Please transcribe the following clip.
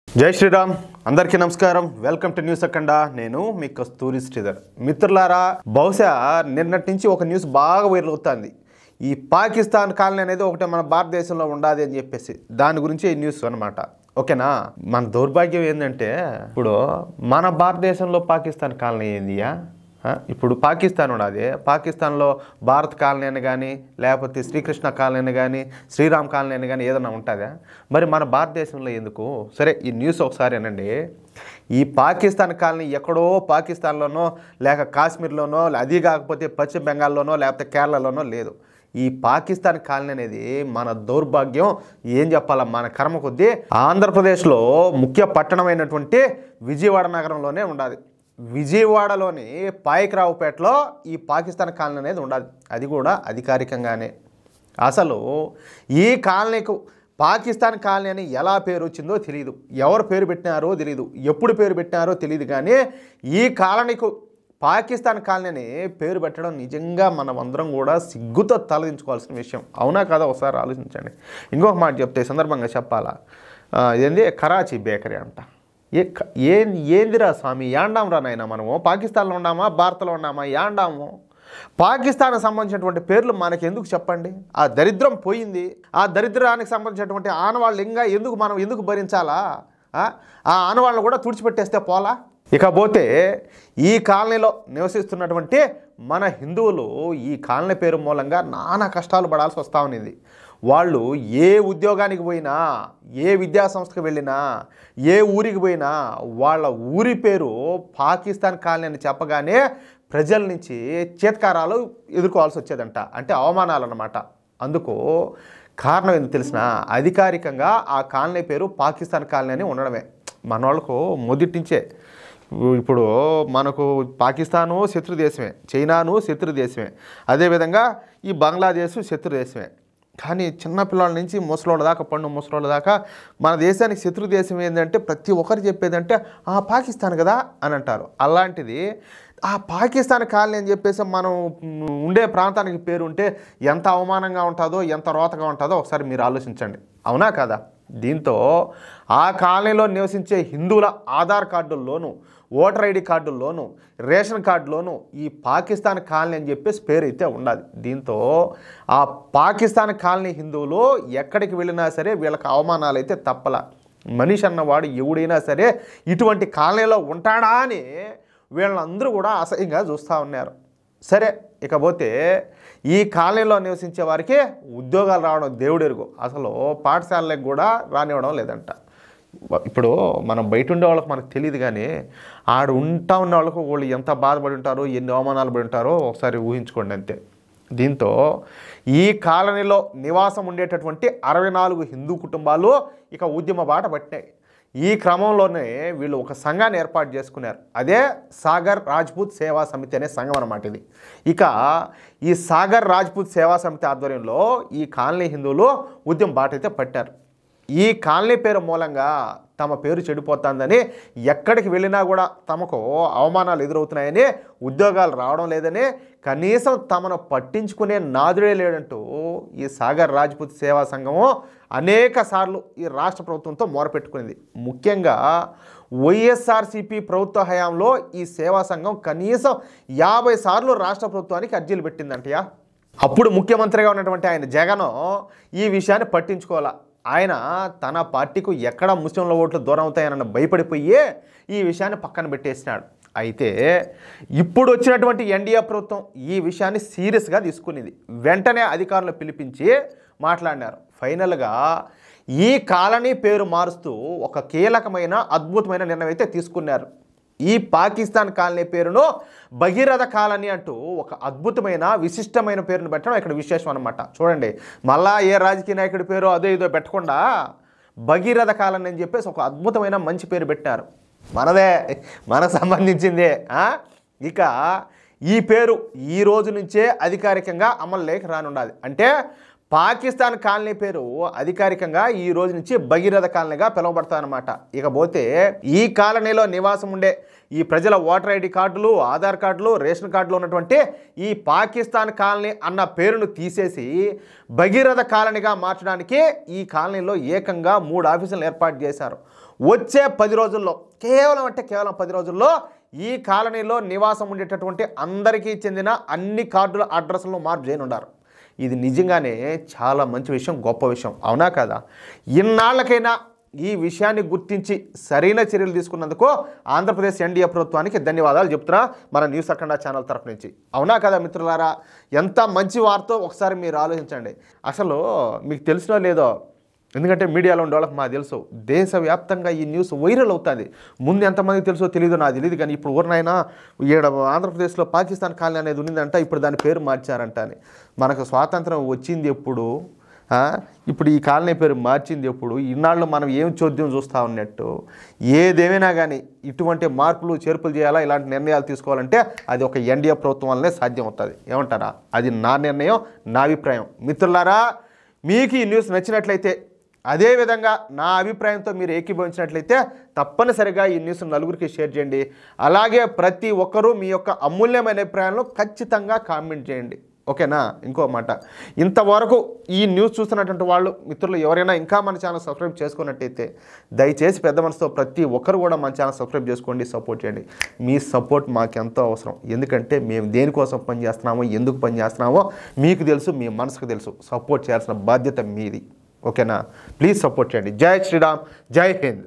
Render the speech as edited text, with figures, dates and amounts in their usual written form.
జై శ్రీరామ్ అందరికీ నమస్కారం వెల్కమ్ టు న్యూస్ అఖండ నేను మీ కస్తూరి శ్రీధర్ మిత్రులారా బహుశా నిన్నటి నుంచి ఒక న్యూస్ బాగా వైరల్ అవుతుంది ఈ పాకిస్తాన్ కాలనీ అనేది ఒకటే మన భారతదేశంలో ఉండాలి అని చెప్పేసి దాని గురించి ఈ న్యూస్ అన్నమాట ఓకేనా మన దౌర్భాగ్యం ఏంటంటే ఇప్పుడు మన భారతదేశంలో పాకిస్తాన్ కాలనీ ఏందియా ఇప్పుడు పాకిస్తాన్ ఉన్నది పాకిస్తాన్లో భారత్ కాలనీ అని కానీ లేకపోతే శ్రీకృష్ణ కాలనీ అని కానీ శ్రీరామ్ కాలనీ అని కానీ ఏదైనా ఉంటుందా మరి మన భారతదేశంలో ఎందుకు సరే ఈ న్యూస్ ఒకసారి అనండి ఈ పాకిస్తాన్ కాలనీ ఎక్కడో పాకిస్తాన్లోనో లేక కాశ్మీర్లోనో అది కాకపోతే పశ్చిమ బెంగాల్లోనో లేకపోతే కేరళలోనో లేదు ఈ పాకిస్తాన్ కాలనీ అనేది మన దౌర్భాగ్యం ఏం చెప్పాలా మన కర్మ కొద్దీ ఆంధ్రప్రదేశ్లో ముఖ్య పట్టణమైనటువంటి విజయవాడ నగరంలోనే ఉండాలి విజయవాడలోని పాయకరావుపేటలో ఈ పాకిస్తాన్ కాలనీ అనేది ఉండాలి అది కూడా అధికారికంగానే అసలు ఈ కాలనీకు పాకిస్తాన్ కాలనీ అని ఎలా పేరు వచ్చిందో తెలియదు ఎవరు పేరు పెట్టినారో తెలియదు ఎప్పుడు పేరు పెట్టినారో తెలియదు కానీ ఈ కాలనీకు పాకిస్తాన్ కాలనీ అని పేరు పెట్టడం నిజంగా మనమందరం కూడా సిగ్గుతో తలదించుకోవాల్సిన విషయం అవునా కదా ఒకసారి ఆలోచించండి ఇంకొక మాట చెప్తే సందర్భంగా చెప్పాలా ఇదేంటి కరాచీ బేకరీ అంట ఏందిరా స్వామి యాండాంరా నాయన మనము పాకిస్తాన్లో ఉన్నామా భారత్లో ఉన్నామా యాండాము పాకిస్తాన్కి సంబంధించినటువంటి పేర్లు మనకి ఎందుకు చెప్పండి ఆ దరిద్రం పోయింది ఆ దరిద్రానికి సంబంధించినటువంటి ఆనవాళ్ళు ఇంకా మనం ఎందుకు భరించాలా ఆ ఆనవాళ్ళను కూడా తుడిచిపెట్టేస్తే పోలా ఇకపోతే ఈ కాలనీలో నివసిస్తున్నటువంటి మన హిందువులు ఈ కాలనీ పేరు మూలంగా నానా కష్టాలు పడాల్సి వస్తూ ఉన్నది వాళ్ళు ఏ ఉద్యోగానికి పోయినా ఏ విద్యా సంస్థకు వెళ్ళినా ఏ ఊరికి పోయినా వాళ్ళ ఊరి పేరు పాకిస్తాన్ కాలనీ అని చెప్పగానే ప్రజల నుంచి చేత్కారాలు ఎదుర్కోవాల్సి వచ్చేదంట అంటే అవమానాలు అన్నమాట అందుకు కారణం ఎందుకు తెలిసిన అధికారికంగా ఆ కాలనీ పేరు పాకిస్తాన్ కాలనీ అని ఉండడమే మన వాళ్ళకు మొదటి నుంచే ఇప్పుడు మనకు పాకిస్తాను శత్రు దేశమే చైనాను శత్రు దేశమే అదేవిధంగా ఈ బంగ్లాదేశ్ శత్రు దేశమే కానీ చిన్నపిల్లల నుంచి ముసలోళ్ళ దాకా పండు ముసలోళ్ళ దాకా మన దేశానికి శత్రు దేశం ఏంటంటే ప్రతి ఒక్కరు చెప్పేదంటే పాకిస్తాన్ కదా అని అంటారు అలాంటిది ఆ పాకిస్తాన్ కాలనీ అని చెప్పేసి మనం ఉండే ప్రాంతానికి పేరు ఉంటే ఎంత అవమానంగా ఉంటుందో ఎంత రోతగా ఉంటుందో ఒకసారి మీరు ఆలోచించండి అవునా కదా దీంతో ఆ కాలనీలో నివసించే హిందువుల ఆధార్ కార్డుల్లోనూ ఓటర్ ఐడి కార్డుల్లోనూ రేషన్ కార్డులోనూ ఈ పాకిస్తాన్ కాలనీ అని చెప్పేసి పేరు అయితే ఉండాలి దీంతో ఆ పాకిస్తాన్ కాలనీ హిందువులు ఎక్కడికి వెళ్ళినా సరే వీళ్ళకి అవమానాలు అయితే తప్పల మనిషి అన్నవాడు ఎవడైనా సరే ఇటువంటి కాలనీలో ఉంటాడా అని వీళ్ళందరూ కూడా అసహ్యంగా చూస్తూ ఉన్నారు సరే ఇకపోతే ఈ కాలనీలో నివసించే వారికి ఉద్యోగాలు రావడం దేవుడెరుగు అసలు పాఠశాలలకు కూడా రానివ్వడం లేదంట ఇప్పుడు మనం బయట ఉండే వాళ్ళకి మనకు తెలియదు కానీ ఆడ ఉంటా ఉన్న వాళ్ళకు వాళ్ళు ఎంత బాధపడి ఉంటారో ఎన్ని అవమానాలు పడి ఉంటారో ఒకసారి ఊహించుకోండి అంతే దీంతో ఈ కాలనీలో నివాసం ఉండేటటువంటి 64 హిందూ కుటుంబాలు ఇక ఉద్యమ బాట పట్టినాయి ఈ క్రమంలోనే వీళ్ళు ఒక సంఘాన్ని ఏర్పాటు చేసుకున్నారు అదే సాగర్ రాజ్పూత్ సేవా సమితి అనే సంఘం అన్నమాట ఇది ఇక ఈ సాగర్ రాజ్పూత్ సేవా సమితి ఆధ్వర్యంలో ఈ కాలనీ హిందువులు ఉద్యమ బాట అయితే పట్టారు ఈ కాలనీ పేరు మూలంగా తమ పేరు చెడిపోతుందని ఎక్కడికి వెళ్ళినా కూడా తమకు అవమానాలు ఎదురవుతున్నాయని ఉద్యోగాలు రావడం లేదని కనీసం తమను పట్టించుకునే నాదుడే లేడంటూ ఈ సాగర్ రాజ్పూత్ సేవా సంఘము అనేక సార్లు ఈ రాష్ట్ర ప్రభుత్వంతో మొరపెట్టుకునింది ముఖ్యంగా వైఎస్ఆర్సీపీ ప్రభుత్వ హయాంలో ఈ సేవా సంఘం కనీసం 50 సార్లు రాష్ట్ర ప్రభుత్వానికి అర్జీలు పెట్టిందంటయా అప్పుడు ముఖ్యమంత్రిగా ఉన్నటువంటి ఆయన జగన్ ఈ విషయాన్ని పట్టించుకోవాలా ఆయన తన పార్టీకు ఎక్కడ ముస్లింల ఓట్లు దూరం అవుతాయన్న భయపడిపోయి ఈ విషయాన్ని పక్కన పెట్టేసినాడు అయితే ఇప్పుడు వచ్చినటువంటి ఎన్డీఏ ప్రభుత్వం ఈ విషయాన్ని సీరియస్గా తీసుకునేది వెంటనే అధికారులు పిలిపించి మాట్లాడినారు ఫైనల్గా ఈ కాలనీ పేరు మారుస్తూ ఒక కీలకమైన అద్భుతమైన నిర్ణయం అయితే తీసుకున్నారు ఈ పాకిస్తాన్ కాలనీ పేరును భగీరథ కాలనీ అంటూ ఒక అద్భుతమైన విశిష్టమైన పేరును పెట్టడం ఇక్కడ విశేషం అనమాట చూడండి మళ్ళా ఏ రాజకీయ నాయకుడి పేరు అదో ఇదో పెట్టకుండా భగీరథ కాలనీ అని చెప్పేసి ఒక అద్భుతమైన మంచి పేరు పెట్టారు మనకు సంబంధించిందే ఇక ఈ పేరు ఈ రోజు నుంచే అధికారికంగా అమలులోకి రానుండాలి అంటే పాకిస్తాన్ కాలనీ పేరు అధికారికంగా ఈ రోజు నుంచి భగీరథ కాలనీగా పిలువబడతాయన్నమాట. ఇకపోతే ఈ కాలనీలో నివాసం ఉండే ఈ ప్రజల ఓటర్ ఐడి కార్డులు, ఆధార్ కార్డులు, రేషన్ కార్డులు ఉన్నటువంటి ఈ పాకిస్తాన్ కాలనీ అన్న పేరును తీసేసి భగీరథ కాలనీగా మార్చడానికి ఈ కాలనీలో ఏకంగా 3 ఆఫీసులను ఏర్పాటు చేశారు. వచ్చే 10 రోజుల్లో, కేవలం 10 రోజుల్లో ఈ కాలనీలో నివాసం ఉండేటటువంటి అందరికీ చెందిన అన్ని కార్డుల అడ్రస్లను మార్పు చేయనున్నారు. ఇది నిజంగానే చాలా మంచి విషయం, గొప్ప విషయం, అవునా కదా? ఇన్నాళ్ళకైనా ఈ విషయాన్ని గుర్తించి సరైన చర్యలు తీసుకున్నందుకు ఆంధ్రప్రదేశ్ ఎన్డీఏ ప్రభుత్వానికి ధన్యవాదాలు చెప్తున్నా మన న్యూస్ అఖండ ఛానల్ తరఫు నుంచి. అవునా కదా మిత్రులారా? ఎంత మంచి వార్తో ఒకసారి మీరు ఆలోచించండి. అసలు మీకు తెలిసినో లేదో, ఎందుకంటే మీడియాలో ఉండే వాళ్ళకి మాకు తెలుసు, దేశవ్యాప్తంగా ఈ న్యూస్ వైరల్ అవుతుంది. ముందు ఎంతమందికి తెలుసో తెలియదు, నాకు తెలియదు, కానీ ఇప్పుడు ఊరినైనా ఈడ ఆంధ్రప్రదేశ్లో పాకిస్తాన్ కాలనీ అనేది ఉండిందంట, ఇప్పుడు దాని పేరు మార్చారంట అని. మనకు స్వాతంత్రం వచ్చింది ఎప్పుడు, ఇప్పుడు ఈ కాలనీ పేరు మార్చింది ఎప్పుడు? ఇన్నాళ్ళు మనం ఏం చోద్యం చూస్తూ ఉన్నట్టు. ఏదేమైనా కానీ ఇటువంటి మార్పులు చేర్పులు చేయాలా, ఇలాంటి నిర్ణయాలు తీసుకోవాలంటే అది ఒక ఎన్డీఏ ప్రభుత్వం వల్లనే సాధ్యం అవుతుంది. ఏమంటారా? అది నా నిర్ణయం, నా అభిప్రాయం. మిత్రులారా, మీకు ఈ న్యూస్ నచ్చినట్లయితే, అదేవిధంగా నా అభిప్రాయంతో మీరు ఏకీభవించినట్లయితే తప్పనిసరిగా ఈ న్యూస్ నలుగురికి షేర్ చేయండి. అలాగే ప్రతి ఒక్కరూ మీ యొక్క అమూల్యమైన అభిప్రాయాలను ఖచ్చితంగా కామెంట్ చేయండి, ఓకేనా? ఇంకో మాట, ఇంతవరకు ఈ న్యూస్ చూస్తున్నటువంటి వాళ్ళు మిత్రులు ఎవరైనా ఇంకా మన ఛానల్ సబ్స్క్రైబ్ చేసుకున్నట్టయితే దయచేసి పెద్ద మనసుతో ప్రతి ఒక్కరు కూడా మన ఛానల్ సబ్స్క్రైబ్ చేసుకోండి, సపోర్ట్ చేయండి. మీ సపోర్ట్ మాకెంతో అవసరం. ఎందుకంటే మేము దేనికోసం పనిచేస్తున్నామో, ఎందుకు పనిచేస్తున్నామో మీకు తెలుసు, మీ మనసుకు తెలుసు. సపోర్ట్ చేయాల్సిన బాధ్యత మీది, ఓకేనా? ప్లీజ్ సపోర్ట్ చేయండి. జై శ్రీరామ్, జై హింద్.